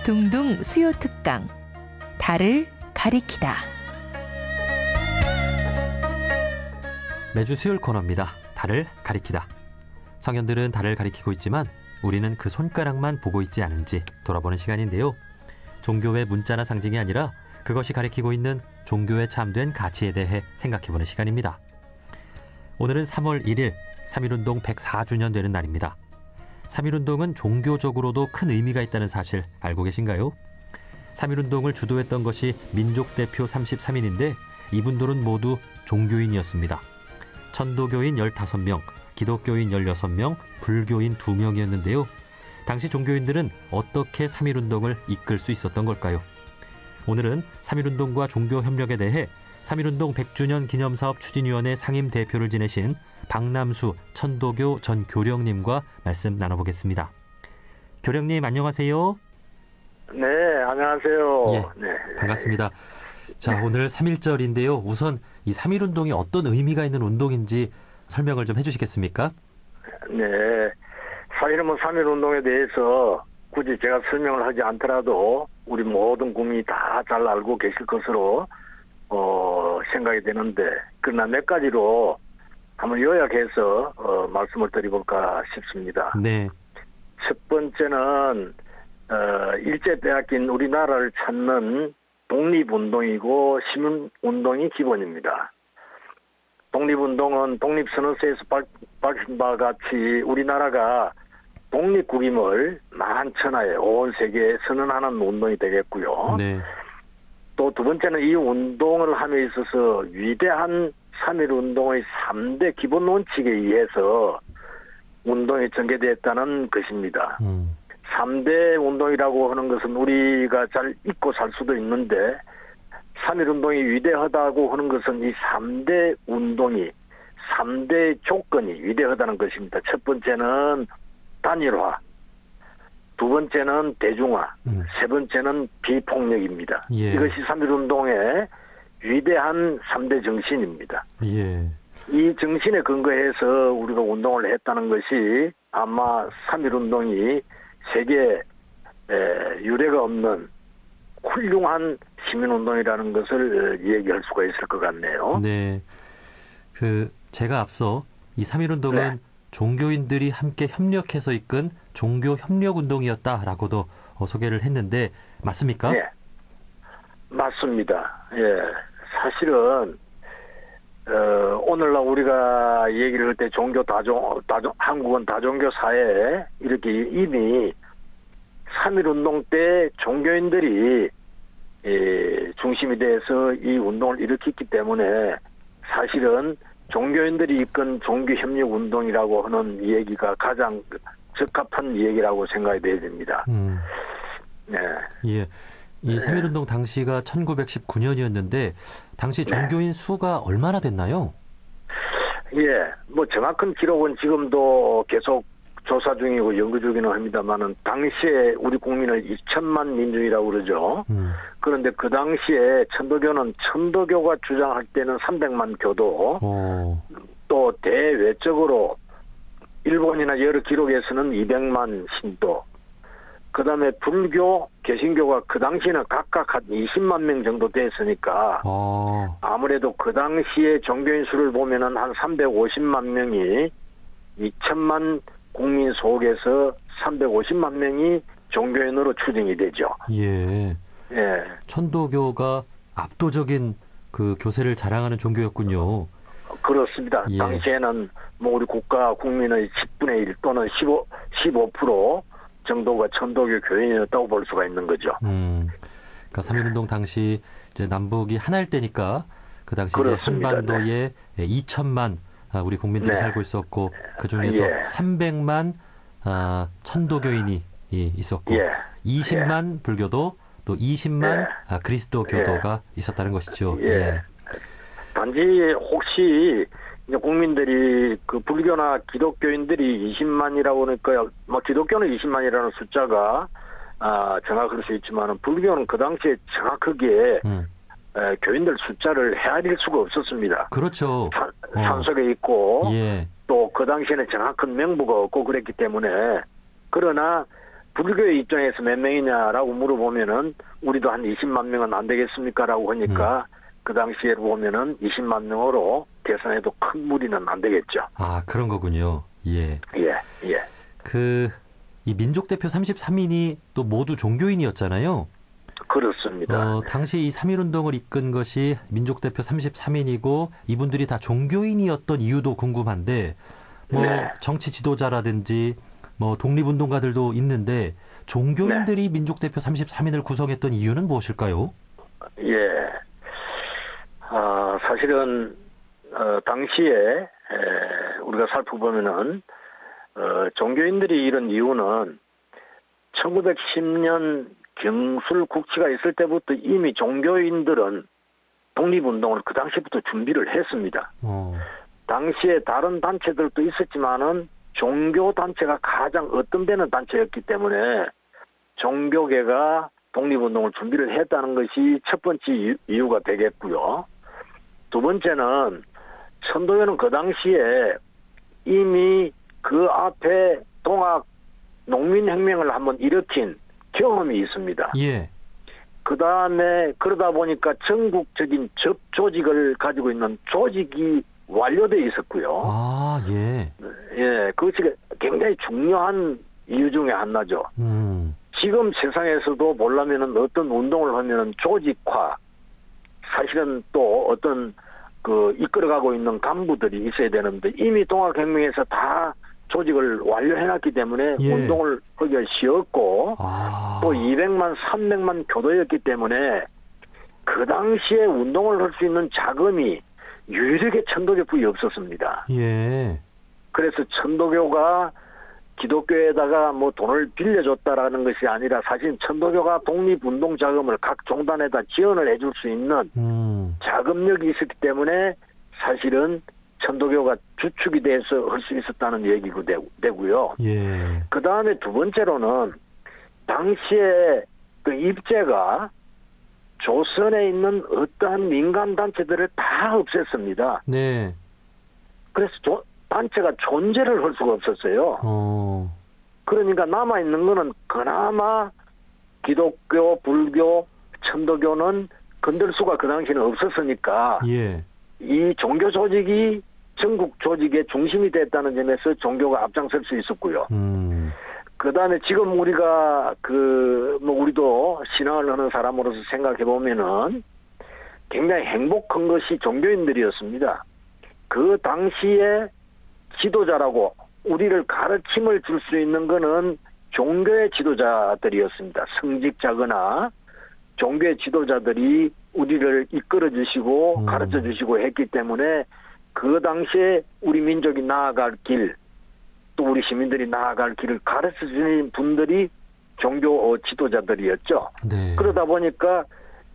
둥둥 수요 특강 달을 가리키다. 매주 수요일 코너입니다. 달을 가리키다. 성현들은 달을 가리키고 있지만 우리는 그 손가락만 보고 있지 않은지 돌아보는 시간인데요. 종교의 문자나 상징이 아니라 그것이 가리키고 있는 종교에 참된 가치에 대해 생각해보는 시간입니다. 오늘은 3월 1일 3.1운동 104주년 되는 날입니다. 3.1운동은 종교적으로도 큰 의미가 있다는 사실 알고 계신가요? 3.1운동을 주도했던 것이 민족대표 33인인데 이분들은 모두 종교인이었습니다. 천도교인 15명, 기독교인 16명, 불교인 2명이었는데요. 당시 종교인들은 어떻게 3.1운동을 이끌 수 있었던 걸까요? 오늘은 3.1운동과 종교협력에 대해 3.1운동 100주년 기념사업 추진위원회 상임대표를 지내신 박남수 천도교 전 교령님과 말씀 나눠보겠습니다. 교령님 안녕하세요. 네, 안녕하세요. 예, 네. 반갑습니다. 자, 오늘 3.1절인데요. 우선 이 3.1운동이 어떤 의미가 있는 운동인지 설명을 좀 해주시겠습니까? 네, 사실은 3.1운동에 대해서 굳이 제가 설명을 하지 않더라도 우리 모든 국민이 다 잘 알고 계실 것으로 생각이 되는데, 그러나 몇 가지로 한번 요약해서 말씀을 드려볼까 싶습니다. 네. 첫 번째는 일제 빼앗긴 우리나라를 찾는 독립운동이고 시민운동이 기본입니다. 독립운동은 독립선언서에서 밝힌 바와 같이 우리나라가 독립국임을 만천하에 온 세계에 선언하는 운동이 되겠고요. 네. 또 두 번째는 이 운동을 함에 있어서 위대한 3.1운동의 3대 기본 원칙에 의해서 운동이 전개되었다는 것입니다. 3대 운동이라고 하는 것은 우리가 잘 잊고 살 수도 있는데 3.1운동이 위대하다고 하는 것은 이 3대 운동이 3대 조건이 위대하다는 것입니다. 첫 번째는 단일화, 두 번째는 대중화, 세 번째는 비폭력입니다. 예. 이것이 3.1운동의 위대한 3대 정신입니다. 예. 이 정신에 근거해서 우리가 운동을 했다는 것이 아마 3.1운동이 세계에 유례가 없는 훌륭한 시민운동이라는 것을 얘기할 수가 있을 것 같네요. 네. 제가 앞서 이 3.1운동은 네. 종교인들이 함께 협력해서 이끈 종교협력운동이었다라고도 소개를 했는데 맞습니까? 네. 맞습니다. 예. 사실은 오늘날 우리가 얘기를 할 때 한국은 다종교 사회에 이렇게 이미 3.1운동 때 종교인들이 중심이 돼서 이 운동을 일으켰기 때문에 사실은 종교인들이 이끈 종교협력운동이라고 하는 얘기가 가장 적합한 얘기라고 생각이 돼야 됩니다. 네. 예. 이 3.1운동 당시가 1919년이었는데 당시 종교인 수가 얼마나 됐나요? 예, 정확한 기록은 지금도 계속 조사 중이고 연구 중이긴 합니다만은 당시에 우리 국민을 2천만 민중이라고 그러죠. 그런데 그 당시에 천도교는 천도교가 주장할 때는 300만 교도, 또 대외적으로 일본이나 여러 기록에서는 200만 신도, 그 다음에 불교, 개신교가 그 당시에는 각각 한 20만 명 정도 됐으니까 아무래도 그 당시에 종교인 수를 보면은 한 350만 명이 2천만 국민 속에서 350만 명이 종교인으로 추정이 되죠. 예. 예. 천도교가 압도적인 그 교세를 자랑하는 종교였군요. 그렇습니다. 예. 당시에는 우리 국가 국민의 10분의 1 또는 15% 정도가 천도교 교인이었다고 볼 수가 있는 거죠. 그러니까 3.1운동 당시 이제 남북이 하나일 때니까 그 당시 이제 한반도에 2천만 우리 국민들이 살고 있었고 그 중에서 300만 천도교인이 있었고 20만 불교도 또 20만 그리스도 교도가 있었다는 것이죠. 예. 단지 혹시 국민들이 그 불교나 기독교인들이 20만이라고 하니까 기독교는 20만이라는 숫자가 정확할 수 있지만 불교는 그 당시에 정확하게 교인들 숫자를 헤아릴 수가 없었습니다. 그렇죠. 산속에 있고 예. 또 그 당시에는 정확한 명부가 없고 그랬기 때문에 그러나 불교의 입장에서 몇 명이냐라고 물어보면은 우리도 한 20만 명은 안 되겠습니까라고 하니까 그 당시에 보면은 20만 명으로 계산해도 큰 무리는 안 되겠죠. 아, 그런 거군요. 예. 예. 이 민족 대표 33인이 또 모두 종교인이었잖아요. 그렇습니다. 당시 이 3.1운동을 이끈 것이 민족 대표 33인이고 이분들이 다 종교인이었던 이유도 궁금한데 네. 정치 지도자라든지 독립운동가들도 있는데 종교인들이 민족 대표 33인을 구성했던 이유는 무엇일까요? 예. 사실은 당시에 우리가 살펴보면은 종교인들이 이런 이유는 1910년 경술 국치가 있을 때부터 이미 종교인들은 독립운동을 그 당시부터 준비를 했습니다. 당시에 다른 단체들도 있었지만은 종교단체가 가장 어떤되는 단체였기 때문에 종교계가 독립운동을 준비를 했다는 것이 첫 번째 이유가 되겠고요. 두 번째는 천도교는 그 당시에 이미 그 앞에 동학 농민혁명을 한번 일으킨 경험이 있습니다. 예. 그 다음에 그러다 보니까 전국적인 접조직을 가지고 있는 조직이 완료되어 있었고요. 아, 예. 예, 그것이 굉장히 중요한 이유 중에 하나죠. 지금 세상에서도 보려면은 어떤 운동을 하면은 조직화, 사실은 또 어떤 이끌어가고 있는 간부들이 있어야 되는데 이미 동학혁명에서 다 조직을 완료해놨기 때문에 예. 운동을 하기가 쉬웠고 또 200만, 300만 교도였기 때문에 그 당시에 운동을 할 수 있는 자금이 유일하게 천도교뿐이 없었습니다. 예. 그래서 천도교가 기독교에다가 돈을 빌려줬다라는 것이 아니라 사실 천도교가 독립운동 자금을 각 종단에다 지원을 해줄 수 있는 자금력이 있었기 때문에 사실은 천도교가 주축이 돼서 할 수 있었다는 얘기가 되고요. 예. 그 다음에 두 번째로는 당시에 그 입제가 조선에 있는 어떠한 민간단체들을 다 없앴습니다. 네. 그래서 단체가 존재를 할 수가 없었어요. 그러니까 남아있는 거는 그나마 기독교, 불교, 천도교는 건들 수가 그 당시에는 없었으니까 예. 이 종교 조직이 전국 조직의 중심이 됐다는 점에서 종교가 앞장설 수 있었고요. 그 다음에 지금 우리가 우리도 신앙을 하는 사람으로서 생각해 보면은 굉장히 행복한 것이 종교인들이었습니다. 그 당시에 지도자라고 우리를 가르침을 줄 수 있는 거는 종교의 지도자들이었습니다. 성직자거나 종교의 지도자들이 우리를 이끌어 주시고 가르쳐 주시고 했기 때문에 그 당시에 우리 민족이 나아갈 길, 또 우리 시민들이 나아갈 길을 가르쳐 주는 분들이 종교 지도자들이었죠. 네. 그러다 보니까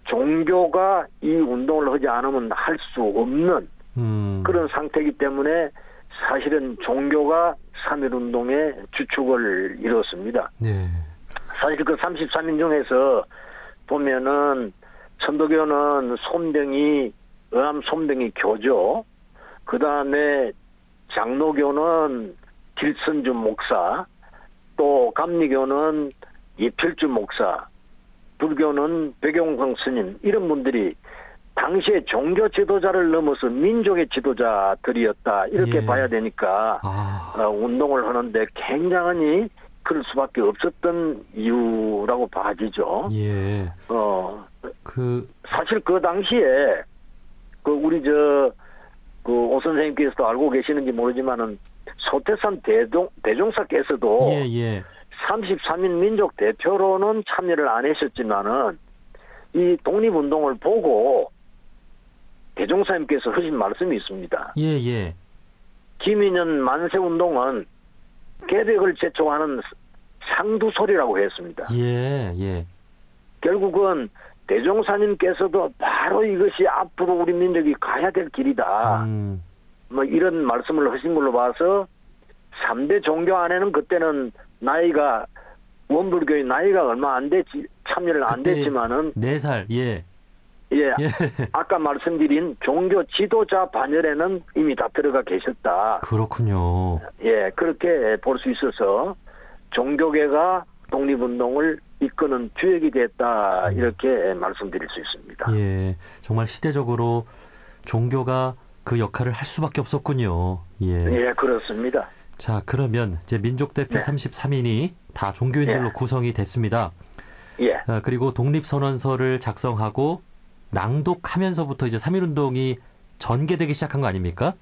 종교가 이 운동을 하지 않으면 할 수 없는 그런 상태이기 때문에 사실은 종교가 3.1운동의 주축을 이뤘습니다. 네. 사실 그 33인 중에서 보면은 천도교는 의암 솜병이 교조, 그 다음에 장로교는 길선주 목사, 또 감리교는 이필주 목사, 불교는 백용성 스님, 이런 분들이 당시에 종교 지도자를 넘어서 민족의 지도자들이었다, 이렇게 예. 봐야 되니까 운동을 하는데 굉장히 그럴 수밖에 없었던 이유라고 봐지죠. 예. 사실 그 당시에 우리 오 선생님께서도 알고 계시는지 모르지만은 소태산 대종사께서도 예. 33인 민족 대표로는 참여를 안 하셨지만은 이 독립운동을 보고 대종사님께서 하신 말씀이 있습니다. 예. 김인현 만세운동은 계백을 제초하는 상두소리라고 했습니다. 예. 결국은 대종사님께서도 바로 이것이 앞으로 우리 민족이 가야 될 길이다. 이런 말씀을 하신 걸로 봐서 3대 종교 안에는 그때는 원불교의 나이가 얼마 안 됐지, 참여를 안 됐지만은 4살, 예. 아까 말씀드린 종교 지도자 반열에는 이미 다 들어가 계셨다. 그렇군요. 예, 그렇게 볼 수 있어서 종교계가 독립운동을 이끄는 주역이 됐다 이렇게 말씀드릴 수 있습니다. 예, 정말 시대적으로 종교가 그 역할을 할 수밖에 없었군요. 예, 그렇습니다. 자, 그러면 이제 민족대표 33인이 다 종교인들로 구성이 됐습니다. 예. 그리고 독립선언서를 작성하고 낭독하면서부터 이제 3.1운동이 전개되기 시작한 거 아닙니까?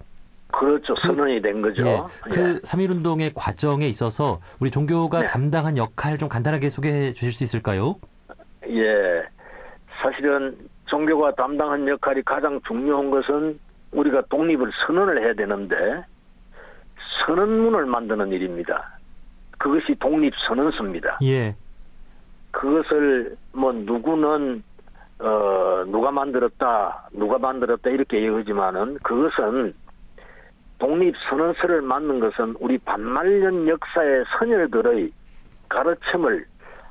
그렇죠. 선언이 된 거죠. 그 3.1운동의 과정에 있어서 우리 종교가 담당한 역할 좀 간단하게 소개해 주실 수 있을까요? 예. 사실은 종교가 담당한 역할이 가장 중요한 것은 우리가 독립을 선언을 해야 되는데 선언문을 만드는 일입니다. 그것이 독립선언서입니다. 예. 그것을 뭐 누구는 누가 만들었다 이렇게 얘기하지만은 그것은 독립선언서를 만든 것은 우리 반만년 역사의 선열들의 가르침을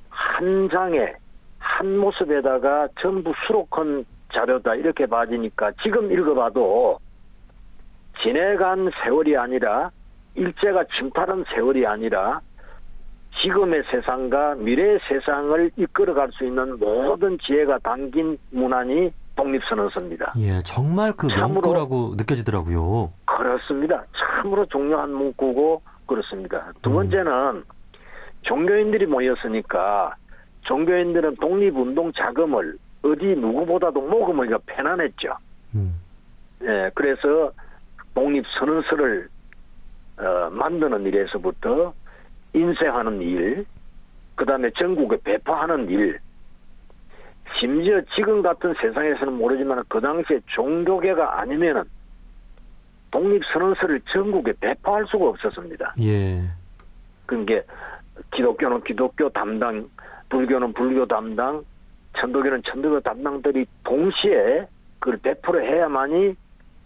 한 장에 한 모습에다가 전부 수록한 자료다 이렇게 봐지니까 지금 읽어봐도 지내간 세월이 아니라 일제가 침탈한 세월이 아니라 지금의 세상과 미래의 세상을 이끌어갈 수 있는 모든 지혜가 담긴 문안이 독립선언서입니다. 예, 정말 그 명구라고 느껴지더라고요. 그렇습니다. 참으로 중요한 문구고 그렇습니다. 두 번째는 종교인들이 모였으니까 종교인들은 독립운동 자금을 어디 누구보다도 모금하기가 편안했죠. 예, 그래서 독립선언서를 만드는 일에서부터 인쇄하는 일, 그 다음에 전국에 배포하는 일, 심지어 지금 같은 세상에서는 모르지만 그 당시에 종교계가 아니면은 독립선언서를 전국에 배포할 수가 없었습니다. 예. 그게 기독교는 기독교 담당, 불교는 불교 담당, 천도교는 천도교 담당들이 동시에 그걸 배포를 해야만이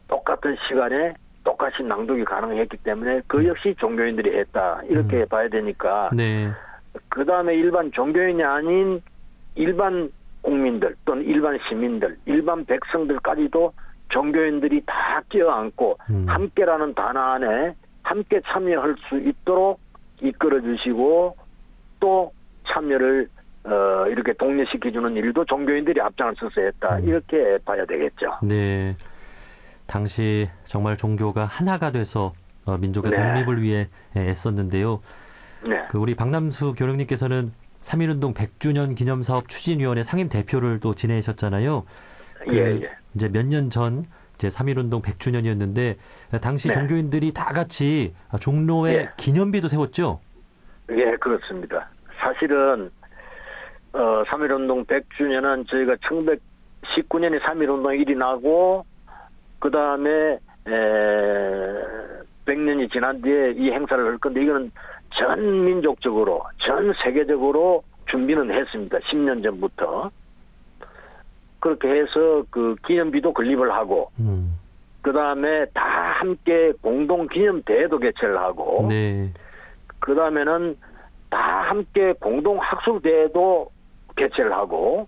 똑같은 시간에 똑같이 낭독이 가능했기 때문에 그 역시 종교인들이 했다 이렇게 봐야 되니까 네. 그 다음에 일반 종교인이 아닌 일반 국민들 또는 일반 시민들 일반 백성들까지도 종교인들이 다 껴안고 함께라는 단어 안에 함께 참여할 수 있도록 이끌어 주시고 또 참여를 이렇게 독려시켜주는 일도 종교인들이 앞장을 서서 했다 이렇게 봐야 되겠죠. 네. 당시 정말 종교가 하나가 돼서 민족의 독립을 위해 애썼는데요. 네. 그 우리 박남수 교령님께서는 3.1운동 100주년 기념사업 추진위원회 상임 대표를 또 지내셨잖아요. 이제 몇 년 전 이제 3.1운동 100주년이었는데 당시 종교인들이 다 같이 종로에 기념비도 세웠죠. 예, 그렇습니다. 사실은 3.1운동 100주년은 저희가 1919년에 3.1운동 일이 나고 그 다음에 100년이 지난 뒤에 이 행사를 할 건데 이거는 전 민족적으로 전 세계적으로 준비는 했습니다. 10년 전부터. 그렇게 해서 그 기념비도 건립을 하고 그 다음에 다 함께 공동 기념대회도 개최를 하고 그 다음에는 다 함께 공동 학술대회도 개최를 하고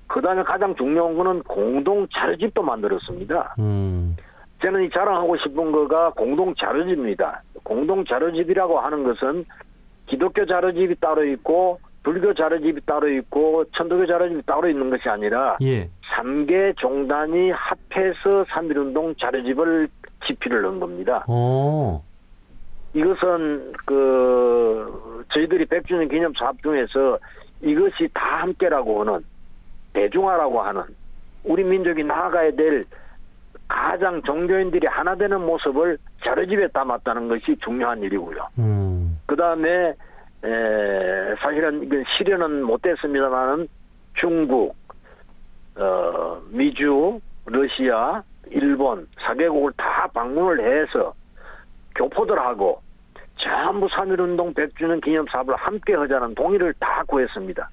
그 다음에 가장 중요한 거는 공동 자료집도 만들었습니다. 저는 이 자랑하고 싶은 거가 공동 자료집입니다. 공동 자료집이라고 하는 것은 기독교 자료집이 따로 있고 불교 자료집이 따로 있고 천도교 자료집이 따로 있는 것이 아니라 3개 종단이 합해서 3.1운동 자료집을 집필을 한 겁니다. 이것은 저희들이 100주년 기념 사업 중에서 이것이 다 함께라고 하는 대중화라고 하는 우리 민족이 나아가야 될 가장 종교인들이 하나 되는 모습을 자료집에 담았다는 것이 중요한 일이고요. 그 다음에 사실은 이건 실현은 못됐습니다만은 중국, 미주, 러시아, 일본 4개국을 다 방문을 해서 교포들하고 전부 3.1운동 100주년 기념사업을 함께 하자는 동의를 다 구했습니다.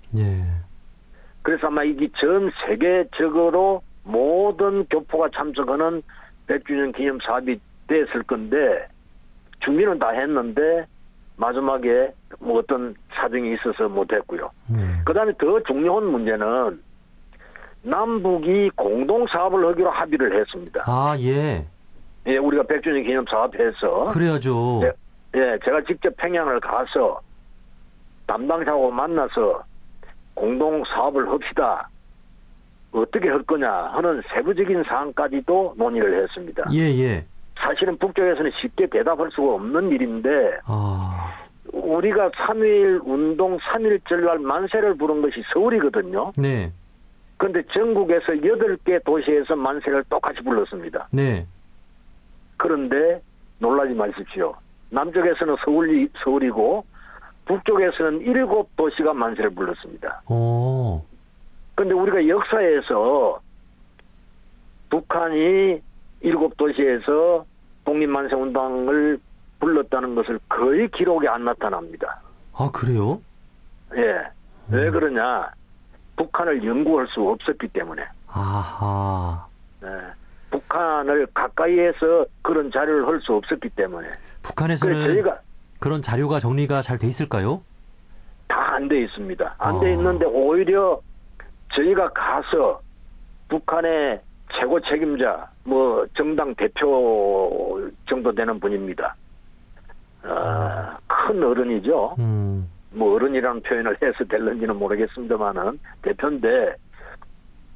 그래서 아마 이게 전 세계적으로 모든 교포가 참석하는 100주년 기념 사업이 됐을 건데 준비는 다 했는데 마지막에 뭐 어떤 사정이 있어서 못했고요. 그다음에 더 중요한 문제는 남북이 공동 사업을 하기로 합의를 했습니다. 예, 우리가 100주년 기념 사업해서 그래야죠. 제가 직접 평양을 가서 담당자하고 만나서 공동 사업을 합시다. 어떻게 할 거냐 하는 세부적인 사항까지도 논의를 했습니다. 예. 사실은 북쪽에서는 쉽게 대답할 수가 없는 일인데 우리가 3.1 운동 3.1 전날 만세를 부른 것이 서울이거든요. 네. 그런데 전국에서 8개 도시에서 만세를 똑같이 불렀습니다. 네. 그런데 놀라지 마십시오. 남쪽에서는 서울이고 북쪽에서는 7도시가 만세를 불렀습니다. 그런데 우리가 역사에서 북한이 7도시에서 독립만세운동을 불렀다는 것을 거의 기록에 안 나타납니다. 아, 그래요? 예. 왜 그러냐? 북한을 연구할 수 없었기 때문에. 아하. 네. 북한을 가까이에서 그런 자료를 할 수 없었기 때문에. 북한에서는 저희가 그런 자료가 정리가 잘 돼 있을까요? 다 안 돼 있습니다. 안 돼 있는데 오히려 저희가 가서 북한의 최고 책임자, 정당 대표 정도 되는 분입니다. 큰 어른이죠. 어른이라는 표현을 해서 될는지는 모르겠습니다만은 대표인데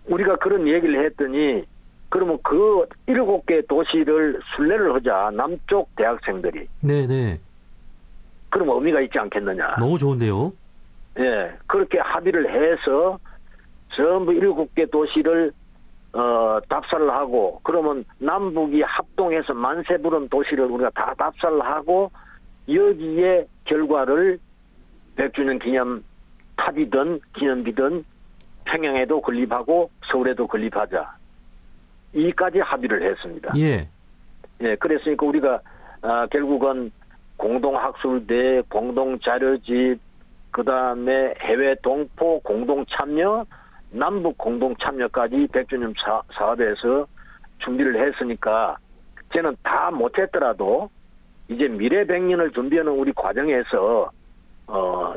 우리가 그런 얘기를 했더니 그러면 그 7개 도시를 순례를 하자. 남쪽 대학생들이. 네네. 그럼 의미가 있지 않겠느냐. 너무 좋은데요. 예, 그렇게 합의를 해서 전부 7개 도시를 답사를 하고 그러면 남북이 합동해서 만세 부른 도시를 우리가 다 답사를 하고 여기에 결과를 100주년 기념 탑이든 기념비든 평양에도 건립하고 서울에도 건립하자. 이까지 합의를 했습니다. 예. 예, 그랬으니까 우리가 결국은 공동학술대, 공동자료집, 그 다음에 해외 동포 공동참여, 남북 공동참여까지 100주년 사업에서 준비를 했으니까 저는 다 못했더라도 이제 미래 100년을 준비하는 우리 과정에서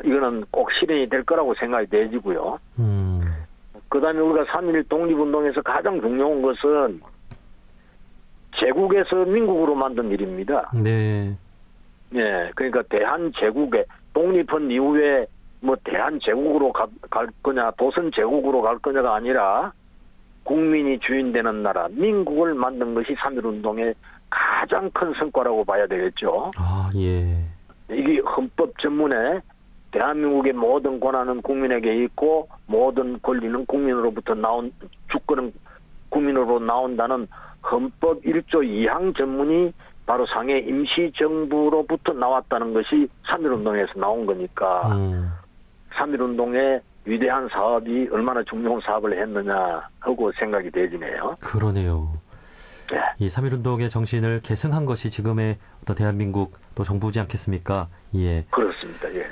이거는 꼭 실현이 될 거라고 생각이 되지고요. 그 다음에 우리가 3.1 독립운동에서 가장 중요한 것은 제국에서 민국으로 만든 일입니다. 네. 예, 그러니까 대한제국에 독립한 이후에 대한제국으로 갈 거냐, 도선제국으로 갈 거냐가 아니라 국민이 주인 되는 나라, 민국을 만든 것이 3.1 운동의 가장 큰 성과라고 봐야 되겠죠. 아, 예. 이게 헌법 전문에 대한민국의 모든 권한은 국민에게 있고 모든 권리는 국민으로부터 주권은 국민으로 나온다는 헌법 1조 2항 전문이 바로 상해 임시정부로부터 나왔다는 것이 3.1운동에서 나온 거니까 3.1운동의 위대한 사업이 얼마나 중요한 사업을 했느냐 하고 생각이 되지네요. 그러네요. 네. 이 3.1운동의 정신을 계승한 것이 지금의 어떤 대한민국 또 정부지 않겠습니까? 예. 그렇습니다. 예.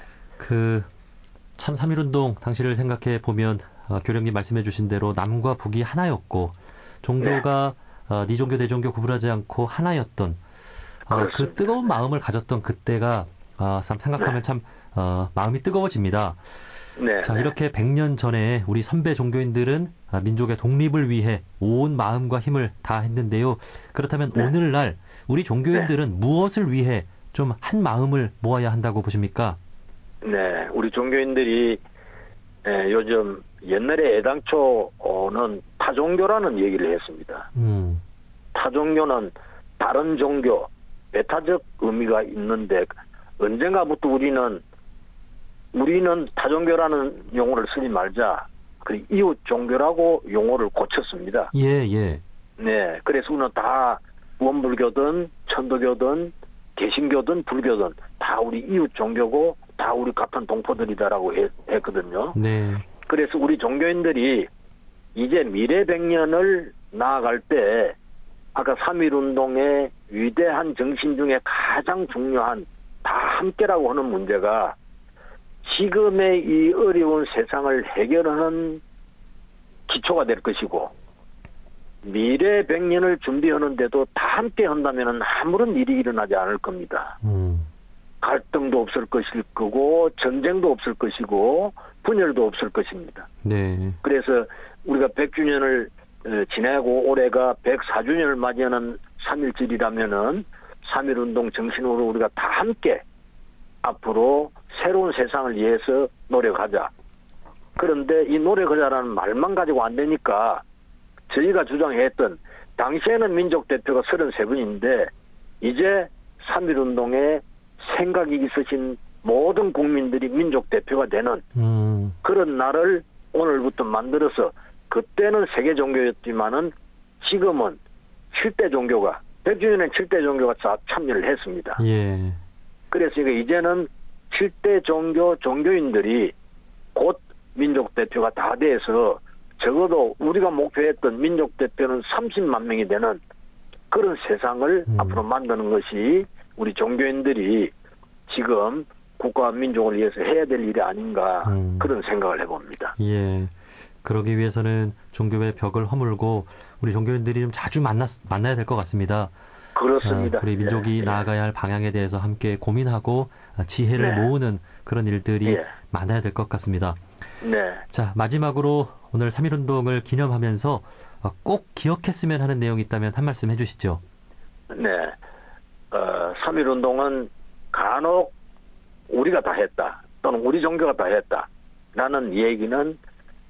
참 3.1운동 당시를 생각해 보면 교령님 말씀해 주신 대로 남과 북이 하나였고 종교가 네 종교 내 종교 구분하지 않고 하나였던 그 뜨거운 마음을 가졌던 그때가 생각하면 참 마음이 뜨거워집니다. 네. 자, 이렇게 100년 전에 우리 선배 종교인들은 민족의 독립을 위해 온 마음과 힘을 다했는데요. 그렇다면 오늘날 우리 종교인들은 무엇을 위해 좀 한 마음을 모아야 한다고 보십니까? 네, 우리 종교인들이 요즘 옛날에 애당초는 타종교라는 얘기를 했습니다. 타종교는 다른 종교, 배타적 의미가 있는데 언젠가부터 우리는 타종교라는 용어를 쓰지 말자. 그리고 이웃 종교라고 용어를 고쳤습니다. 예. 네, 그래서 우리는 다 원불교든 천도교든 개신교든 불교든 다 우리 이웃 종교고 다 우리 같은 동포들이다라고 했거든요. 네. 그래서 우리 종교인들이 이제 미래 100년을 나아갈 때 아까 3.1운동의 위대한 정신 중에 가장 중요한 다 함께라고 하는 문제가 지금의 이 어려운 세상을 해결하는 기초가 될 것이고 미래 100년을 준비하는데도 다 함께 한다면 아무런 일이 일어나지 않을 겁니다. 갈등도 없을 것일 거고 전쟁도 없을 것이고 분열도 없을 것입니다. 네. 그래서 우리가 100주년을 지내고 올해가 104주년을 맞이하는 3.1절이라면은 3.1운동 정신으로 우리가 다 함께 앞으로 새로운 세상을 위해서 노력하자. 그런데 이 노력하자라는 말만 가지고 안 되니까 저희가 주장했던 당시에는 민족대표가 33분인데 이제 3.1운동에 생각이 있으신 모든 국민들이 민족대표가 되는 그런 날을 오늘부터 만들어서 그때는 세계 종교였지만은 지금은 7대 종교가 100주년에 7대 종교가 다 참여를 했습니다. 예. 그래서 이제는 7대 종교인들이 곧 민족대표가 다 돼서 적어도 우리가 목표했던 민족대표는 30만 명이 되는 그런 세상을 앞으로 만드는 것이 우리 종교인들이 지금 국가와 민족을 위해서 해야 될 일이 아닌가 그런 생각을 해봅니다. 예. 그러기 위해서는 종교의 벽을 허물고 우리 종교인들이 좀 자주 만나야 될 것 같습니다. 그렇습니다. 우리 민족이 나아가야 할 방향에 대해서 함께 고민하고 지혜를 모으는 그런 일들이 많아야 될 것 같습니다. 네. 자, 마지막으로 오늘 3.1운동을 기념하면서 꼭 기억했으면 하는 내용이 있다면 한 말씀 해주시죠. 네. 3.1운동은 간혹 우리가 다 했다 또는 우리 종교가 다 했다 라는 얘기는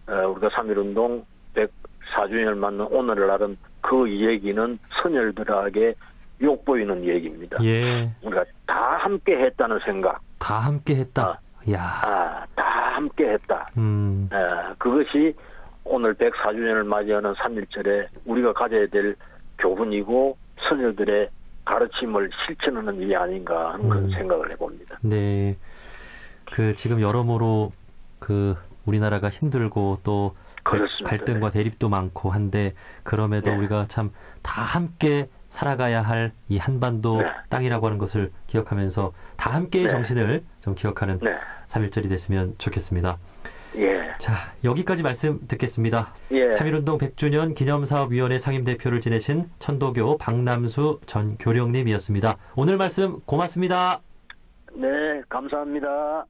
우리가 3.1운동 104주년을 맞는 오늘날은 그 얘기는 선열들에게 욕보이는 얘기입니다. 예. 우리가 다 함께 했다는 생각. 다 함께 했다. 야. 다 함께 했다. 그것이 오늘 104주년을 맞이하는 3.1절에 우리가 가져야 될 교훈이고 선열들의 가르침을 실천하는 일이 아닌가 하는 그런 생각을 해봅니다. 네. 지금 여러모로 우리나라가 힘들고 또 그렇습니다. 갈등과 대립도 많고 한데 그럼에도 우리가 참 다 함께 살아가야 할 이 한반도 땅이라고 하는 것을 기억하면서 다 함께의 정신을 좀 기억하는 3.1절이 됐으면 좋겠습니다. 예. 자, 여기까지 말씀 듣겠습니다. 3.1운동 100주년 기념사업위원회 상임대표를 지내신 천도교 박남수 전 교령님이었습니다. 오늘 말씀 고맙습니다. 네, 감사합니다.